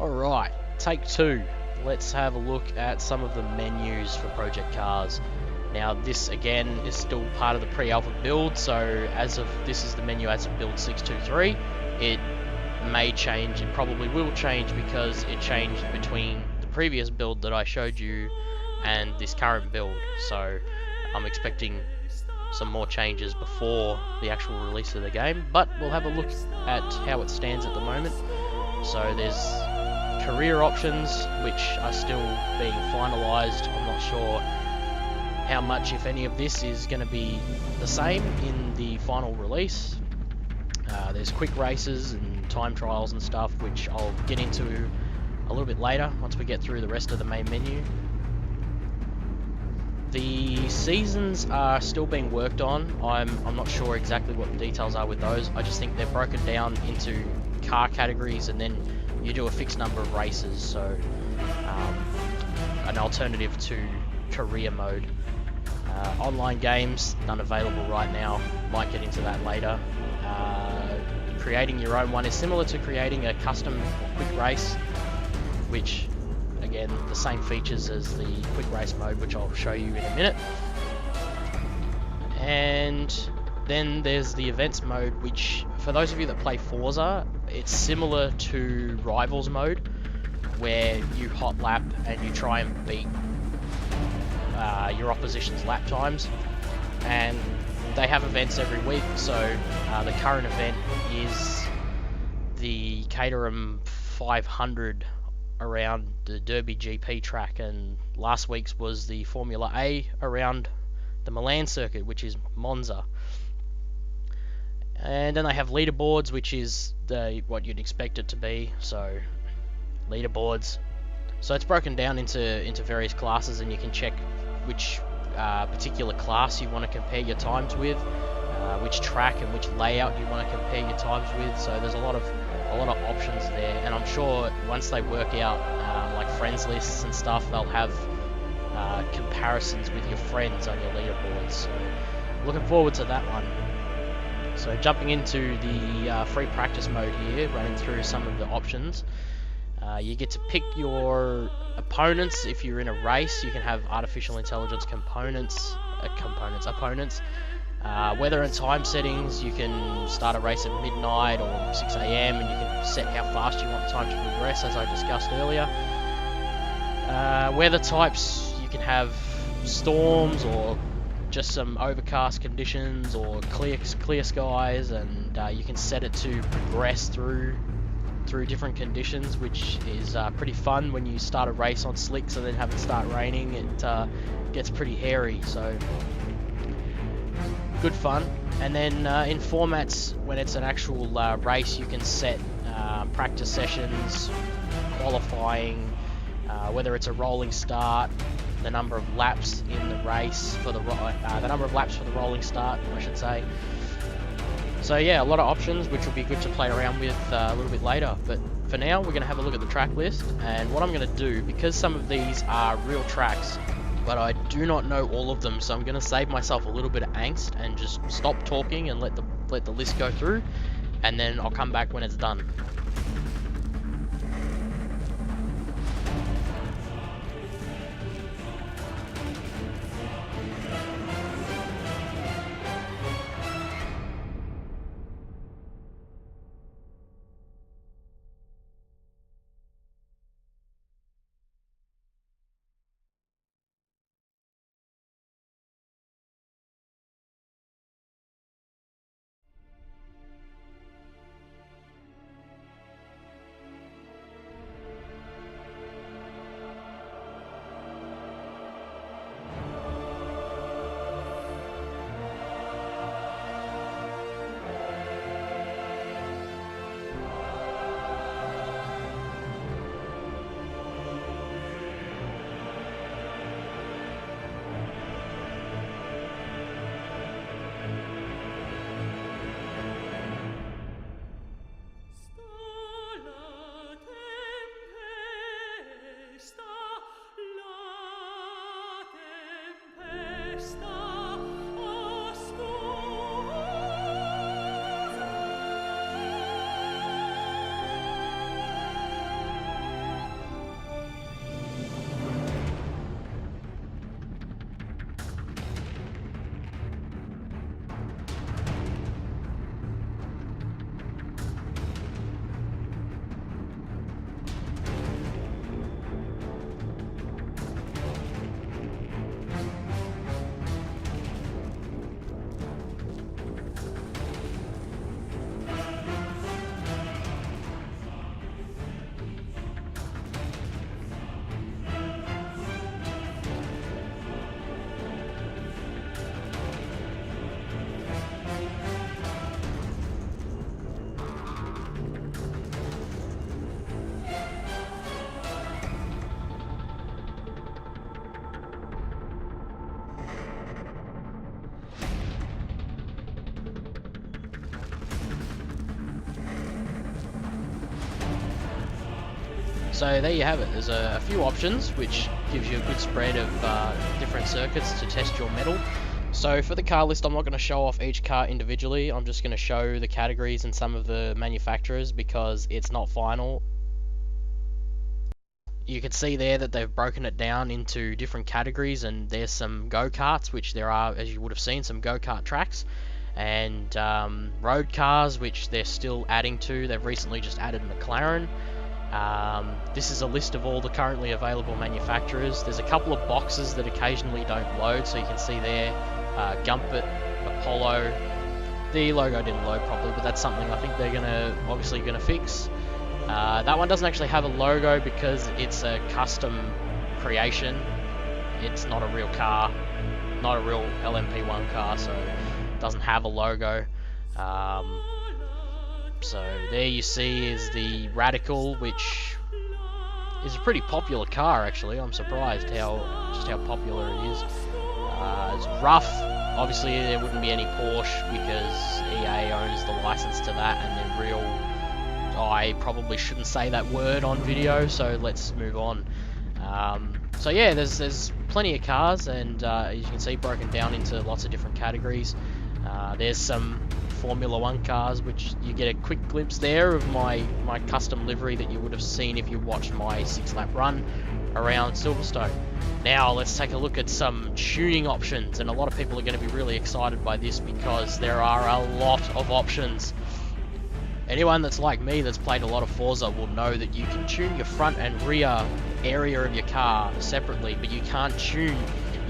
Alright, take two. Let's have a look at some of the menus for Project Cars. Now this again is still part of the pre-alpha build, so this is the menu as of build 623. It may change, it probably will change because it changed between the previous build that I showed you and this current build. So I'm expecting some more changes before the actual release of the game, but we'll have a look at how it stands at the moment. So there's career options which are still being finalized. I'm not sure how much, if any, of this is going to be the same in the final release. There's quick races and time trials and stuff, which I'll get into a little bit later once we get through the rest of the main menu. The seasons are still being worked on. I'm not sure exactly what the details are with those. I just think they're broken down into car categories, and then you do a fixed number of races, so an alternative to career mode. Online games, none available right now, might get into that later. Creating your own one is similar to creating a custom quick race, which again, the same features as the quick race mode, which I'll show you in a minute. And then there's the events mode, which for those of you that play Forza, it's similar to Rivals mode, where you hot lap and you try and beat your opposition's lap times. And they have events every week, so the current event is the Caterham 500 around the Derby GP track, and last week's was the Formula A around the Milan circuit, which is Monza. And then they have leaderboards, which is what you'd expect it to be, so leaderboards. So it's broken down into various classes, and you can check which particular class you want to compare your times with, which track and which layout you want to compare your times with. So there's a lot of options there, and I'm sure once they work out like friends lists and stuff, they'll have comparisons with your friends on your leaderboards. So looking forward to that one. So jumping into the free practice mode here, running through some of the options. You get to pick your opponents. If you're in a race, you can have artificial intelligence opponents. Weather and time settings, you can start a race at midnight or 6 AM, and you can set how fast you want the time to progress, as I discussed earlier. Weather types, you can have storms or just some overcast conditions or clear skies, and you can set it to progress through different conditions, which is pretty fun when you start a race on slicks and then have it start raining. It gets pretty hairy, so good fun. And then in formats, when it's an actual race, you can set practice sessions, qualifying, whether it's a rolling start, the number of laps in the race for the number of laps for the rolling start, I should say. So yeah, a lot of options, which will be good to play around with a little bit later. But for now, we're going to have a look at the track list, and what I'm going to do, because some of these are real tracks, but I do not know all of them, so I'm going to save myself a little bit of angst and just stop talking and let the list go through, and then I'll come back when it's done. So there you have it. There's a few options, which gives you a good spread of different circuits to test your metal. So for the car list, I'm not going to show off each car individually. I'm just going to show the categories and some of the manufacturers because it's not final. You can see there that they've broken it down into different categories, and there's some go-karts, which there are, as you would have seen, some go-kart tracks, and road cars, which they're still adding to. They've recently just added McLaren. This is a list of all the currently available manufacturers. There's a couple of boxes that occasionally don't load, so you can see there, Gumpert, Apollo. The logo didn't load properly, but that's something I think they're obviously gonna fix. That one doesn't actually have a logo because it's a custom creation. It's not a real car, not a real LMP1 car, so it doesn't have a logo. So there you see is the Radical, which is a pretty popular car actually. I'm surprised just how popular it is. It's rough. Obviously there wouldn't be any Porsche because EA owns the license to that, and then real... I probably shouldn't say that word on video, so let's move on. So yeah, there's plenty of cars, and as you can see, broken down into lots of different categories. There's some Formula 1 cars, which you get a quick glimpse there of my custom livery that you would have seen if you watched my 6-lap run around Silverstone. Now let's take a look at some tuning options, and a lot of people are going to be really excited by this because there are a lot of options. Anyone that's like me that's played a lot of Forza will know that you can tune your front and rear area of your car separately, but you can't tune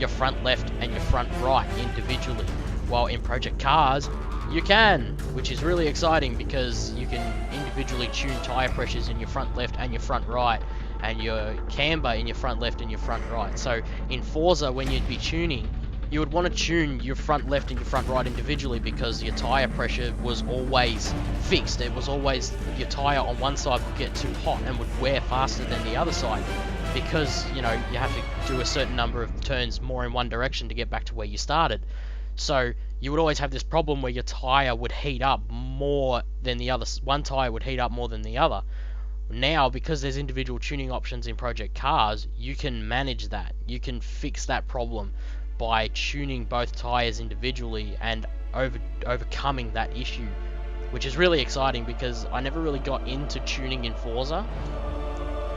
your front left and your front right individually. While in Project Cars, you can, which is really exciting because you can individually tune tyre pressures in your front left and your front right, and your camber in your front left and your front right. So in Forza, when you'd be tuning, you would want to tune your front left and your front right individually because your tyre pressure was always fixed. It was always, your tyre on one side would get too hot and would wear faster than the other side because, you know, you have to do a certain number of turns more in one direction to get back to where you started. So you would always have this problem where your tyre would heat up more than the other. One tyre would heat up more than the other. Now, because there's individual tuning options in Project Cars, you can manage that. You can fix that problem by tuning both tyres individually and overcoming that issue, which is really exciting because I never really got into tuning in Forza,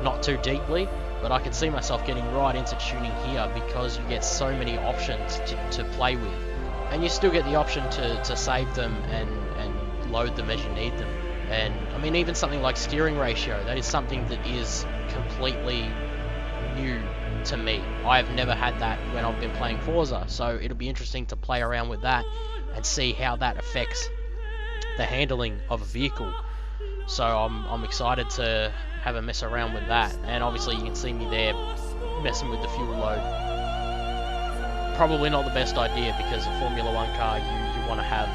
not too deeply, but I could see myself getting right into tuning here because you get so many options to play with, and you still get the option to save them and load them as you need them. And I mean, even something like steering ratio, that is something that is completely new to me. I've never had that when I've been playing Forza, so it'll be interesting to play around with that and see how that affects the handling of a vehicle. So I'm excited to have a mess around with that, and obviously you can see me there messing with the fuel load. Probably not the best idea because a Formula 1 car, you want to have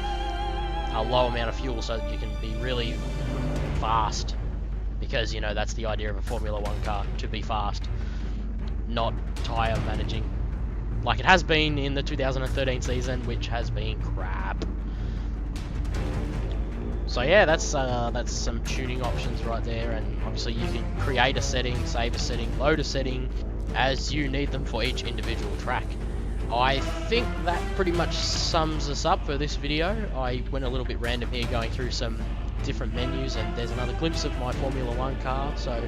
a low amount of fuel so that you can be really fast, because you know that's the idea of a Formula 1 car, to be fast, not tyre managing like it has been in the 2013 season, which has been crap. So yeah, that's some tuning options right there, and obviously you can create a setting, save a setting, load a setting as you need them for each individual track. I think that pretty much sums us up for this video. I went a little bit random here going through some different menus, and there's another glimpse of my Formula 1 car. So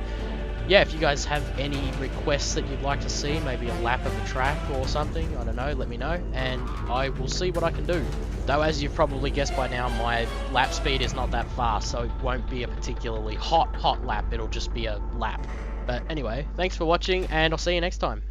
yeah, if you guys have any requests that you'd like to see, maybe a lap of the track or something, I don't know, let me know, and I will see what I can do. Though as you've probably guessed by now, my lap speed is not that fast, so it won't be a particularly hot lap, it'll just be a lap. But anyway, thanks for watching, and I'll see you next time.